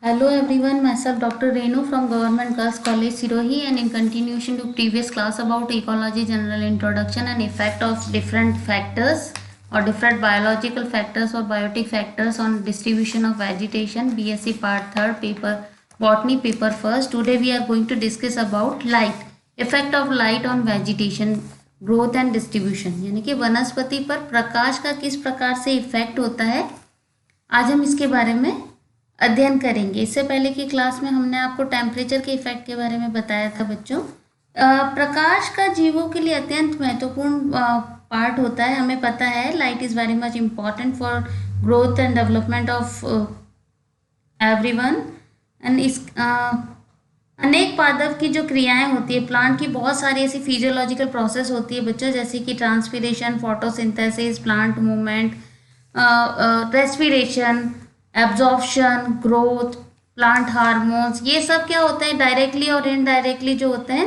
Hello everyone, myself Dr. Renu from Government Girls College Sirohi, and in continuation to previous class about ecology general introduction and effect of different factors or different biological factors or biotic factors on distribution of vegetation, BSc part 3rd paper botany paper first. Today we are going to discuss about light, effect of light on vegetation growth and distribution, यानी कि वनस्पति पर प्रकाश का किस प्रकार से effect होता है, आज हम इसके बारे में अध्ययन करेंगे। इससे पहले की क्लास में हमने आपको टेम्परेचर के इफेक्ट के बारे में बताया था बच्चों। प्रकाश का जीवों के लिए अत्यंत महत्वपूर्ण पार्ट होता है। हमें पता है light is very much important for growth and development of everyone. And इस अनेक पादप की जो क्रियाएं होती है, प्लांट की बहुत सारी ऐसी फिजियोलॉजिकल प्रोसेस होती है बच्चों, जैसे कि transpiration, photosynthesis, plant movement, respiration, absorption, growth, plant hormones, ये सब क्या होते हैं, डायरेक्टली और इनडायरेक्टली जो होते हैं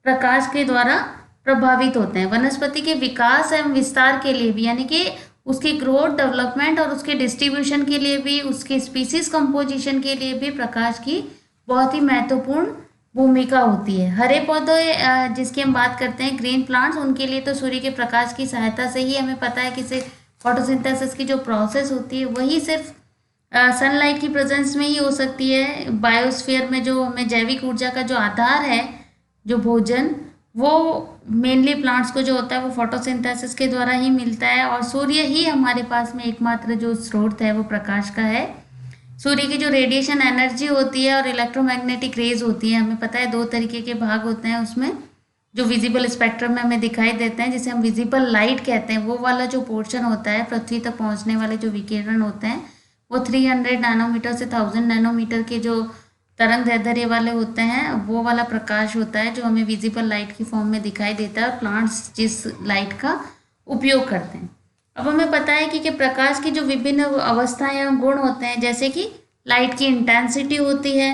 प्रकाश के द्वारा प्रभावित होते हैं। वनस्पति के विकास एवं विस्तार के लिए भी, यानी कि उसकी ग्रोथ, डेवलपमेंट और उसके डिस्ट्रीब्यूशन के लिए भी, उसके स्पीसीज कंपोजिशन के लिए भी प्रकाश की बहुत ही महत्वपूर्ण भूमिका होती है। हरे पौधे जिसकी हम बात करते हैं, ग्रीन प्लांट्स, उनके लिए तो सूर्य के प्रकाश की सहायता से ही हमें पता है कि फोटोसिंथेसिस की जो प्रोसेस होती है वही सिर्फ सनलाइट की प्रेजेंस में ही हो सकती है। बायोस्फीयर में जो हमें जैविक ऊर्जा का जो आधार है, जो भोजन, वो मेनली प्लांट्स को जो होता है वो फोटोसिंथेसिस के द्वारा ही मिलता है, और सूर्य ही हमारे पास में एकमात्र जो स्रोत है वो प्रकाश का है। सूर्य की जो रेडिएशन एनर्जी होती है और इलेक्ट्रोमैग्नेटिक रेज होती है, हमें पता है दो तरीके के भाग होते हैं उसमें। जो विजिबल स्पेक्ट्रम में हमें दिखाई देते हैं, जिसे हम विजिबल लाइट कहते हैं, वो वाला जो पोर्शन होता है, पृथ्वी तक पहुंचने वाले जो विकिरण होते हैं, वो 300 नैनोमीटर से 1000 नैनोमीटर के जो तरंग दैर्ध्य वाले होते हैं, वो वाला प्रकाश होता है जो हमें विजिबल लाइट की फॉर्म में दिखाई देता है, और प्लांट्स जिस लाइट का उपयोग करते हैं। अब हमें पता है कि प्रकाश की जो विभिन्न अवस्थाएं या गुण होते हैं, जैसे कि लाइट की इंटेंसिटी होती है,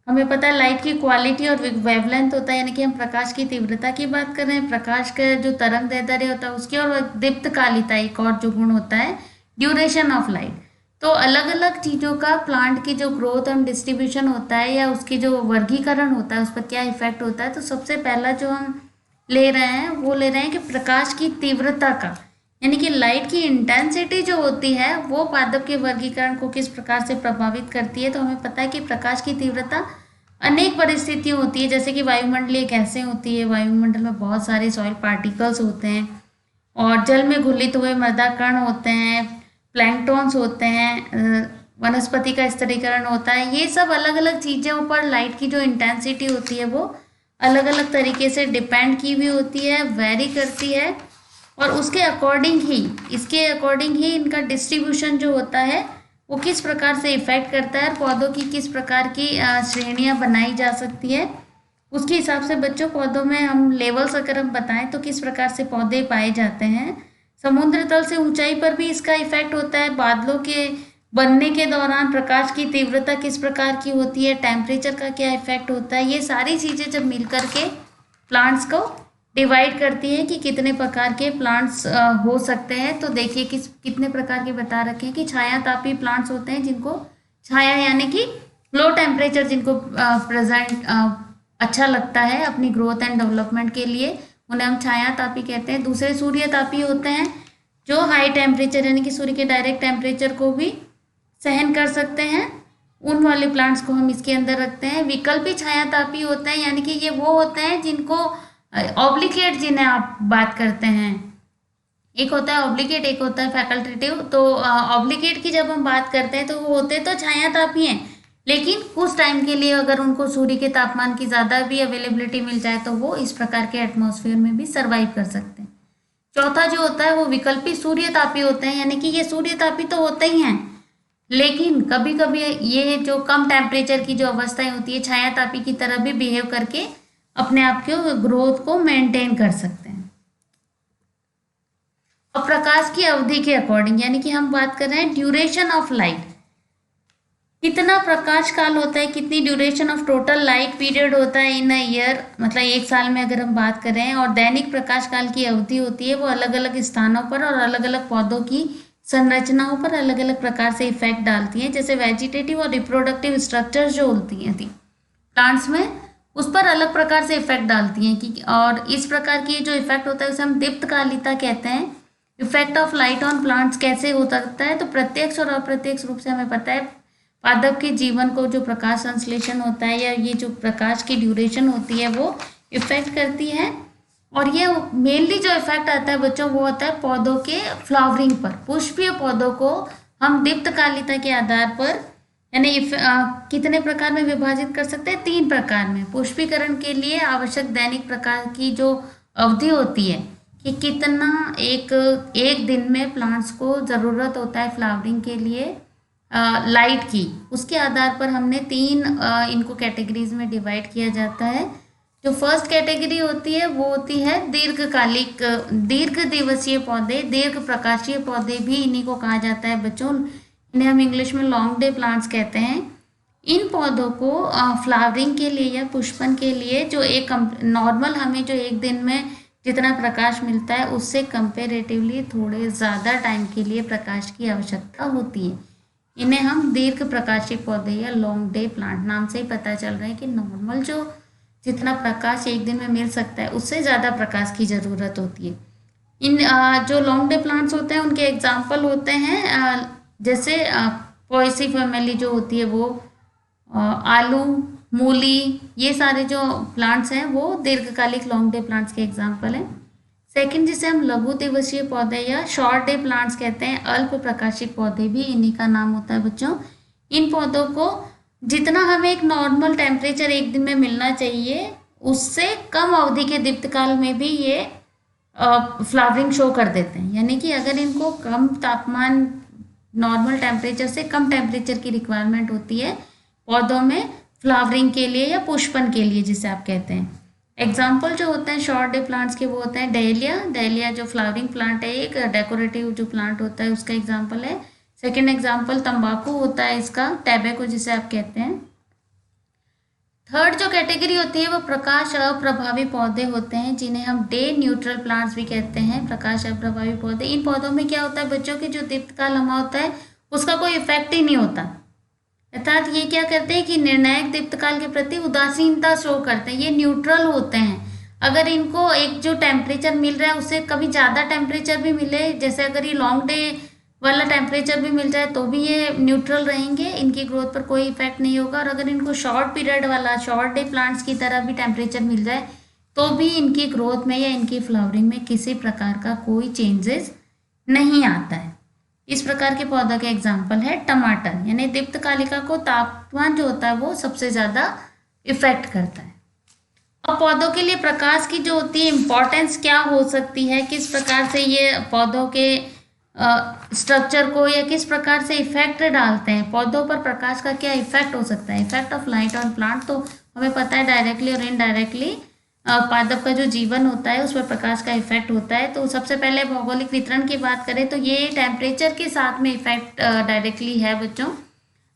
हमें पता है लाइट की क्वालिटी और वेवलेंथ होता है, यानी कि हम प्रकाश की तीव्रता की बात कर रहे हैं, प्रकाश का जो तरंग दैर्ध्य होता है उसकी, और दीप्तकालिता एक और जो गुण होता है, ड्यूरेशन ऑफ लाइट। तो अलग अलग चीज़ों का प्लांट की जो ग्रोथ एंड डिस्ट्रीब्यूशन होता है या उसकी जो वर्गीकरण होता है उस पर क्या इफेक्ट होता है। तो सबसे पहला जो हम ले रहे हैं वो ले रहे हैं कि प्रकाश की तीव्रता का, यानी कि लाइट की इंटेंसिटी जो होती है वो पादप के वर्गीकरण को किस प्रकार से प्रभावित करती है। तो हमें पता है कि प्रकाश की तीव्रता अनेक परिस्थितियाँ होती है, जैसे कि वायुमंडलीय गैसें होती है, वायुमंडल में बहुत सारे सॉइल पार्टिकल्स होते हैं, और जल में घुलित हुए मृदा कण होते हैं, प्लैंकटॉन्स होते हैं, वनस्पति का स्तरीकरण होता है। ये सब अलग अलग चीज़ों पर लाइट की जो इंटेंसिटी होती है वो अलग अलग तरीके से डिपेंड की हुई होती है, वेरी करती है, और उसके अकॉर्डिंग ही, इसके अकॉर्डिंग ही इनका डिस्ट्रीब्यूशन जो होता है वो किस प्रकार से इफेक्ट करता है, और पौधों की किस प्रकार की श्रेणियाँ बनाई जा सकती है, उसके हिसाब से बच्चों पौधों में हम लेवल्स अगर हम बताएं तो किस प्रकार से पौधे पाए जाते हैं। समुद्र तल से ऊंचाई पर भी इसका इफेक्ट होता है, बादलों के बनने के दौरान प्रकाश की तीव्रता किस प्रकार की होती है, टेम्परेचर का क्या इफेक्ट होता है, ये सारी चीज़ें जब मिल करके प्लांट्स को डिवाइड करती है कि कितने प्रकार के प्लांट्स हो सकते हैं। तो देखिए कितने प्रकार के बता रखे हैं कि छायातापी प्लांट्स होते हैं, जिनको छाया यानी कि लो टेम्परेचर जिनको प्रेजेंट अच्छा लगता है अपनी ग्रोथ एंड डेवलपमेंट के लिए, उन्हें हम छायातापी कहते हैं। दूसरे सूर्यतापी होते हैं जो हाई टेम्परेचर यानी कि सूर्य के डायरेक्ट टेम्परेचर को भी सहन कर सकते हैं, उन वाले प्लांट्स को हम इसके अंदर रखते हैं। विकल्पी छायातापी होते हैं, यानी कि ये वो होते हैं जिनको ऑब्लिकेट, जिन्हें आप बात करते हैं, एक होता है ऑब्लिकेट, एक होता है फैकल्टेटिव। तो ऑब्लिकेट की जब हम बात करते हैं तो वो होते तो छायातापी हैं, लेकिन कुछ टाइम के लिए अगर उनको सूर्य के तापमान की ज़्यादा भी अवेलेबिलिटी मिल जाए तो वो इस प्रकार के एटमॉस्फेयर में भी सर्वाइव कर सकते हैं। चौथा जो होता है वो विकल्पी सूर्यतापी होते हैं, यानी कि ये सूर्यतापी तो होते ही हैं, लेकिन कभी कभी ये जो कम टेम्परेचर की जो अवस्थाएं होती है छायातापी की तरह भी बिहेव करके अपने आप के ग्रोथ को मेंटेन कर सकते हैं। और प्रकाश की अवधि के अकॉर्डिंग, यानी कि हम बात कर रहे हैं ड्यूरेशन ऑफ लाइट, कितना प्रकाश काल होता है, कितनी duration of total light period होता है इन अ ईयर, मतलब एक साल में अगर हम बात करें। और दैनिक प्रकाश काल की अवधि होती है वो अलग अलग स्थानों पर और अलग अलग पौधों की संरचनाओं पर अलग अलग प्रकार से इफेक्ट डालती हैं। जैसे वेजिटेटिव और रिप्रोडक्टिव स्ट्रक्चर जो होती हैं थी प्लांट्स में, उस पर अलग प्रकार से इफेक्ट डालती हैं कि, और इस प्रकार की जो इफेक्ट होता है उसे हम दीप्तकालिता कहते हैं। Effect of light on plants कैसे हो सकता है, तो प्रत्यक्ष और अप्रत्यक्ष रूप से हमें पता है पादप के जीवन को जो प्रकाश संश्लेषण होता है या ये जो प्रकाश की ड्यूरेशन होती है वो इफेक्ट करती है। और ये मेनली जो इफेक्ट आता है बच्चों वो होता है पौधों के फ्लावरिंग पर। पुष्पीय पौधों को हम दीप्तकालिता के आधार पर यानी कितने प्रकार में विभाजित कर सकते हैं, 3 प्रकार में। पुष्पीकरण के लिए आवश्यक दैनिक प्रकार की जो अवधि होती है कि कितना एक दिन में प्लांट्स को ज़रूरत होता है फ्लावरिंग के लिए लाइट की, उसके आधार पर हमने 3 इनको कैटेगरीज में डिवाइड किया जाता है। जो फर्स्ट कैटेगरी होती है वो होती है दीर्घकालिक दीर्घ दिवसीय पौधे, दीर्घ प्रकाशीय पौधे भी इन्हीं को कहा जाता है बच्चों। इन्हें हम इंग्लिश में लॉन्ग डे प्लांट्स कहते हैं। इन पौधों को फ्लावरिंग के लिए या पुष्पन के लिए जो एक नॉर्मल हमें जो एक दिन में जितना प्रकाश मिलता है उससे कंपेरेटिवली थोड़े ज़्यादा टाइम के लिए प्रकाश की आवश्यकता होती है। इन्हें हम दीर्घ प्रकाशीय पौधे या लॉन्ग डे प्लांट नाम से ही पता चल रहा है कि नॉर्मल जो जितना प्रकाश एक दिन में मिल सकता है उससे ज़्यादा प्रकाश की ज़रूरत होती है। इन जो लॉन्ग डे प्लांट्स होते हैं उनके एग्जाम्पल होते हैं जैसे पोएसी फैमिली जो होती है वो आलू, मूली, ये सारे जो प्लांट्स हैं वो दीर्घकालिक लॉन्ग डे प्लांट्स के एग्जाम्पल हैं। सेकंड जिसे हम लघु दिवसीय पौधे या शॉर्ट डे प्लांट्स कहते हैं, अल्प प्रकाशिक पौधे भी इन्हीं का नाम होता है बच्चों। इन पौधों को जितना हमें एक नॉर्मल टेम्परेचर एक दिन में मिलना चाहिए उससे कम अवधि के दीप्तकाल में भी ये फ्लावरिंग शो कर देते हैं। यानी कि अगर इनको कम तापमान नॉर्मल टेम्परेचर से कम टेम्परेचर की रिक्वायरमेंट होती है पौधों में फ्लावरिंग के लिए या पुष्पन के लिए जिसे आप कहते हैं। एग्जाम्पल जो होते हैं शॉर्ट डे प्लांट्स के वो होते हैं डहेलिया। डहेलिया जो फ्लावरिंग प्लांट है, एक डेकोरेटिव जो प्लांट होता है उसका एग्जाम्पल है। सेकेंड एग्जाम्पल तंबाकू होता है इसका, टैबेको जिसे आप कहते हैं। थर्ड जो कैटेगरी होती है वो प्रकाश अप्रभावी पौधे होते हैं जिन्हें हम डे न्यूट्रल प्लांट्स भी कहते हैं। प्रकाश अप्रभावी पौधे, इन पौधों में क्या होता है बच्चों की जो दीप्तकाल लंबा होता है उसका कोई इफेक्ट ही नहीं होता, अर्थात ये क्या करते हैं कि निर्णायक दीप्तकाल के प्रति उदासीनता शो करते हैं। ये न्यूट्रल होते हैं। अगर इनको एक जो टेम्परेचर मिल रहा है उससे कभी ज़्यादा टेम्परेचर भी मिले, जैसे अगर ये लॉन्ग डे वाला टेम्परेचर भी मिल जाए तो भी ये न्यूट्रल रहेंगे, इनकी ग्रोथ पर कोई इफेक्ट नहीं होगा। और अगर इनको शॉर्ट पीरियड वाला शॉर्ट डे प्लांट्स की तरह भी टेम्परेचर मिल जाए तो भी इनकी ग्रोथ में या इनकी फ्लावरिंग में किसी प्रकार का कोई चेंजेस नहीं आता है। इस प्रकार के पौधों के एग्जाम्पल है टमाटर, यानी दीप्तकालिका को तापमान जो होता है वो सबसे ज़्यादा इफेक्ट करता है। अब पौधों के लिए प्रकाश की जो होती है इम्पोर्टेंस क्या हो सकती है, किस प्रकार से ये पौधों के स्ट्रक्चर को या किस प्रकार से इफेक्ट डालते हैं, पौधों पर प्रकाश का क्या इफेक्ट हो सकता है। Effect of light on plant तो हमें पता है डायरेक्टली और इनडायरेक्टली पादप का जो जीवन होता है उस पर प्रकाश का इफेक्ट होता है। तो सबसे पहले भौगोलिक वितरण की बात करें तो ये टेम्परेचर के साथ में इफेक्ट डायरेक्टली है बच्चों।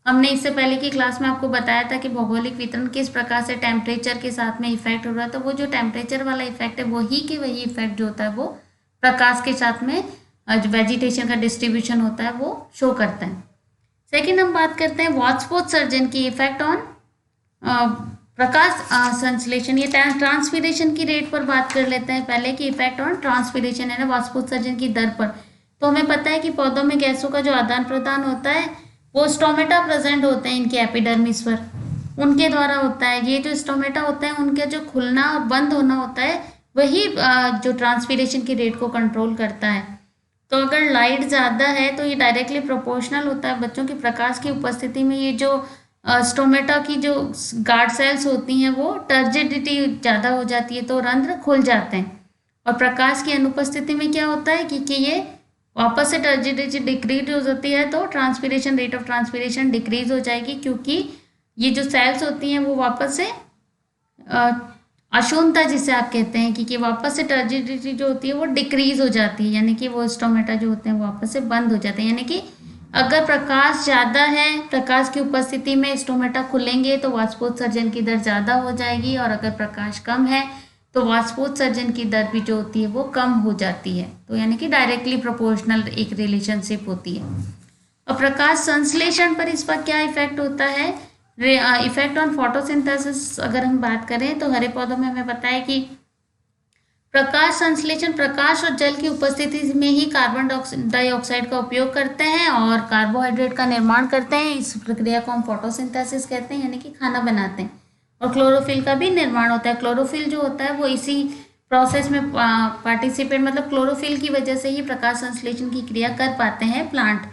हमने इससे पहले की क्लास में आपको बताया था कि भौगोलिक वितरण किस प्रकार से टेम्परेचर के साथ में इफेक्ट हो रहा है। तो वो जो टेम्परेचर वाला इफेक्ट है वही के वही इफेक्ट जो होता है वो प्रकाश के साथ में जो वेजिटेशन का डिस्ट्रीब्यूशन होता है वो शो करता है। सेकेंड हम बात करते हैं वातस्पोत्सर्जन की इफेक्ट ऑन प्रकाश संश्लेषण, ये ट्रांसपीरेशन की रेट पर बात कर लेते हैं पहले कि इफेक्ट ऑन ट्रांसपीरेशन है ना वाष्पोत्सर्जन की दर पर। तो हमें पता है कि पौधों में गैसों का जो आदान प्रदान होता है वो स्टोमेटा प्रेजेंट होते हैं इनके एपिडर्मिस पर, उनके द्वारा होता है। ये जो स्टोमेटा होता है उनका जो खुलना और बंद होना होता है वही जो ट्रांसपीरेशन की रेट को कंट्रोल करता है। तो अगर लाइट ज़्यादा है तो ये डायरेक्टली प्रोपोर्शनल होता है बच्चों की प्रकाश की उपस्थिति में। ये जो स्टोमेटा की जो गार्ड सेल्स होती हैं वो टर्जिडिटी ज़्यादा हो जाती है तो रंध्र खुल जाते हैं। और प्रकाश की अनुपस्थिति में क्या होता है कि ये वापस से टर्जिडिटी डिक्रीज हो जाती है तो transpiration rate of transpiration decrease हो जाएगी, क्योंकि ये जो सेल्स होती हैं वो वापस से अशून्यता जिसे आप कहते हैं कि वापस से टर्जिडिटी जो होती है वो डिक्रीज हो जाती है, यानी कि वो स्टोमेटा जो होते हैं वापस से बंद हो जाते हैं। यानी कि अगर प्रकाश ज़्यादा है, प्रकाश की उपस्थिति में स्टोमेटा खुलेंगे तो वाष्पोत्सर्जन की दर ज़्यादा हो जाएगी, और अगर प्रकाश कम है तो वाष्पोत्सर्जन की दर भी जो होती है वो कम हो जाती है। तो यानी कि डायरेक्टली प्रोपोर्शनल एक रिलेशनशिप होती है। और प्रकाश संश्लेषण पर इसका क्या इफेक्ट होता है? इफेक्ट ऑन फोटोसिंथेसिस अगर हम बात करें तो हरे पौधों में हमें पता है कि प्रकाश संश्लेषण प्रकाश और जल की उपस्थिति में ही कार्बन डाइऑक्साइड का उपयोग करते हैं और कार्बोहाइड्रेट का निर्माण करते हैं। इस प्रक्रिया को हम फोटोसिंथेसिस कहते हैं, यानी कि खाना बनाते हैं। और क्लोरोफिल का भी निर्माण होता है। क्लोरोफिल जो होता है वो इसी प्रोसेस में पार्टिसिपेट, मतलब क्लोरोफिल की वजह से ही प्रकाश संश्लेषण की क्रिया कर पाते हैं प्लांट।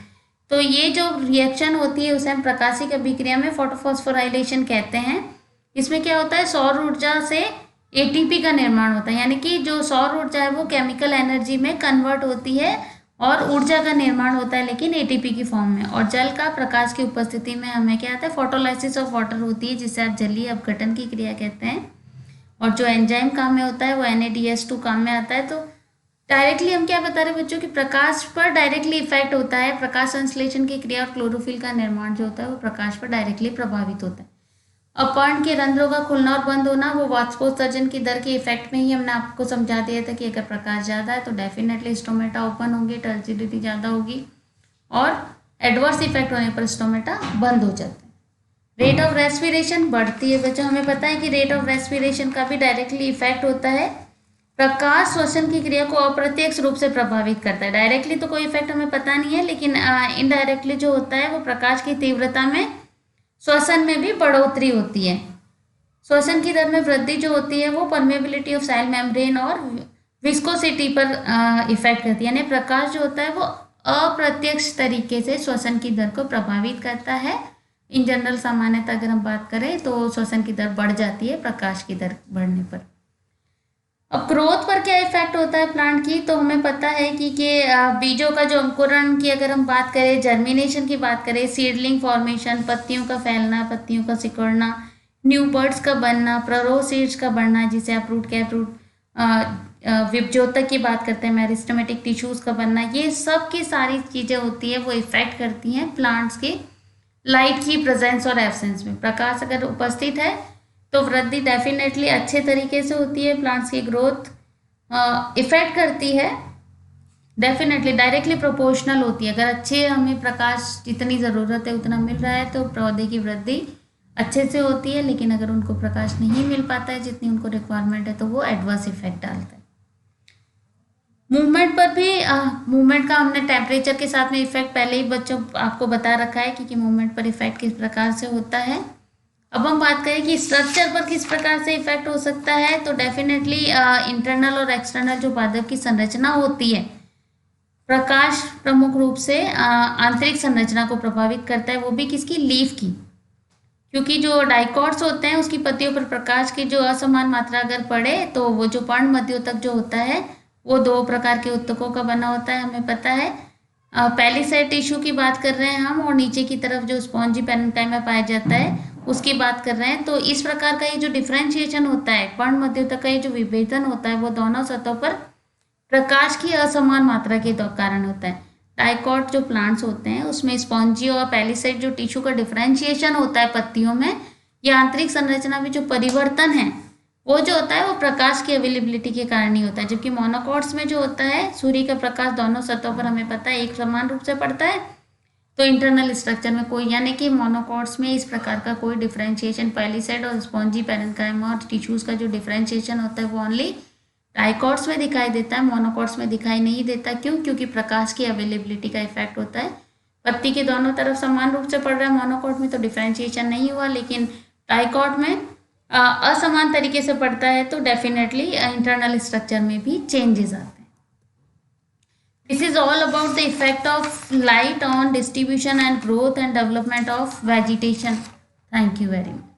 तो ये जो रिएक्शन होती है उसे हम प्रकाशिक अभिक्रिया में फोटोफॉस्फोराइलेशन कहते हैं। इसमें क्या होता है, सौर ऊर्जा से एटीपी का निर्माण होता है, यानी कि जो सौर ऊर्जा है वो केमिकल एनर्जी में कन्वर्ट होती है और ऊर्जा का निर्माण होता है, लेकिन एटीपी की फॉर्म में। और जल का प्रकाश की उपस्थिति में हमें क्या आता है, फोटोलाइसिस ऑफ वाटर होती है, जिसे आप जलीय अपघटन की क्रिया कहते हैं। और जो एंजाइम काम में होता है वो NADH2 काम में आता है। तो डायरेक्टली हम क्या बता रहे हैं बच्चों कि प्रकाश पर डायरेक्टली इफेक्ट होता है। प्रकाश संश्लेषण की क्रिया और क्लोरोफिल का निर्माण जो होता है वो प्रकाश पर डायरेक्टली प्रभावित होता है। अब पर्ण के रंध्रों का खुलना और बंद होना वो वाष्पोत्सर्जन की दर के इफेक्ट में ही हमने आपको समझा दिया था कि अगर प्रकाश ज़्यादा है तो डेफिनेटली स्टोमेटा ओपन होंगे, टर्जिडिटी ज़्यादा होगी और एडवर्स इफेक्ट होने पर स्टोमेटा बंद हो जाते हैं। रेट ऑफ रेस्पिरेशन बढ़ती है बच्चों, हमें पता है कि रेट ऑफ रेस्पिरेशन का भी डायरेक्टली इफेक्ट होता है। प्रकाश श्वसन की क्रिया को अप्रत्यक्ष रूप से प्रभावित करता है। डायरेक्टली तो कोई इफेक्ट हमें पता नहीं है, लेकिन इनडायरेक्टली जो होता है वो प्रकाश की तीव्रता में श्वसन में भी बढ़ोतरी होती है। श्वसन की दर में वृद्धि जो होती है वो परमेबिलिटी ऑफ सेल मेम्ब्रेन और विस्कोसिटी पर इफेक्ट करती है। यानी प्रकाश जो होता है वो अप्रत्यक्ष तरीके से श्वसन की दर को प्रभावित करता है। इन जनरल सामान्यतः अगर हम बात करें तो श्वसन की दर बढ़ जाती है प्रकाश की दर बढ़ने पर। अब ग्रोथ पर क्या इफेक्ट होता है प्लांट की, तो हमें पता है कि बीजों का जो अंकुरण की अगर हम बात करें, जर्मिनेशन की बात करें, सीडलिंग फॉर्मेशन, पत्तियों का फैलना, पत्तियों का सिकुड़ना, न्यू बर्ड्स का बनना, प्रोरोसीड्स का बढ़ना, जिसे आप रूट कैप रूट विभज्योतक की बात करते हैं, मेरिस्टेमेटिक टिश्यूज का बनना, ये सब की सारी चीज़ें होती है वो इफेक्ट करती हैं प्लांट्स के लाइट की प्रेजेंस और एब्सेंस में। प्रकाश अगर उपस्थित है तो वृद्धि डेफिनेटली अच्छे तरीके से होती है, प्लांट्स की ग्रोथ इफेक्ट करती है, डेफिनेटली डायरेक्टली प्रोपोर्शनल होती है। अगर अच्छे हमें प्रकाश जितनी ज़रूरत है उतना मिल रहा है तो पौधे की वृद्धि अच्छे से होती है, लेकिन अगर उनको प्रकाश नहीं मिल पाता है जितनी उनको रिक्वायरमेंट है तो वो एडवर्स इफेक्ट डालता है। मूवमेंट पर भी मूवमेंट का हमने टेम्परेचर के साथ में इफेक्ट पहले ही बच्चों आपको बता रखा है कि मूवमेंट पर इफेक्ट किस प्रकार से होता है। अब हम बात करें कि स्ट्रक्चर पर किस प्रकार से इफेक्ट हो सकता है, तो डेफिनेटली इंटरनल और एक्सटर्नल जो पादप की संरचना होती है, प्रकाश प्रमुख रूप से आंतरिक संरचना को प्रभावित करता है, वो भी किसकी, लीफ की। क्योंकि जो डाइकॉट्स होते हैं उसकी पत्तियों पर प्रकाश की जो असमान मात्रा अगर पड़े तो वो जो पर्ण मध्योतक जो होता है वो दो प्रकार के उत्तकों का बना होता है, हमें पता है। पहली साइड टिश्यू की बात कर रहे हैं हम, और नीचे की तरफ जो स्पॉन्जी पेरेन्काइमा पाया जाता है उसकी बात कर रहे हैं। तो इस प्रकार का ये जो डिफ्रेंशिएशन होता है, पर्ण मध्योतक का ये जो विभेदन होता है वो दोनों सतहों पर प्रकाश की असमान मात्रा के कारण होता है। डाइकॉट जो प्लांट्स होते हैं उसमें स्पॉन्जी और पैलिसेड जो टिश्यू का डिफ्रेंशिएशन होता है पत्तियों में, या आंतरिक संरचना में जो परिवर्तन है वो जो होता है वो प्रकाश की अवेलेबिलिटी के कारण ही होता है। जबकि मोनोकॉट्स में जो होता है सूर्य का प्रकाश दोनों सतहों पर हमें पता है एक समान रूप से पड़ता है, तो इंटरनल स्ट्रक्चर में कोई, यानी कि मोनोकॉट्स में इस प्रकार का कोई डिफरेंशिएशन, पैलिसेड और स्पॉन्जी पेरेन्काइमा और टिश्यूज का जो डिफरेंशिएशन होता है वो ओनली डाइकॉट्स में दिखाई देता है, मोनोकॉट्स में दिखाई नहीं देता। क्यों? क्योंकि प्रकाश की अवेलेबिलिटी का इफेक्ट होता है। पत्ती के दोनों तरफ समान रूप से पड़ रहा है मोनोकॉट में तो डिफरेंशिएशन नहीं हुआ, लेकिन डाइकॉट में असमान तरीके से पड़ता है तो डेफिनेटली इंटरनल स्ट्रक्चर में भी चेंजेस आते हैं। This is all about the effect of light on distribution and growth and development of vegetation. Thank you very much.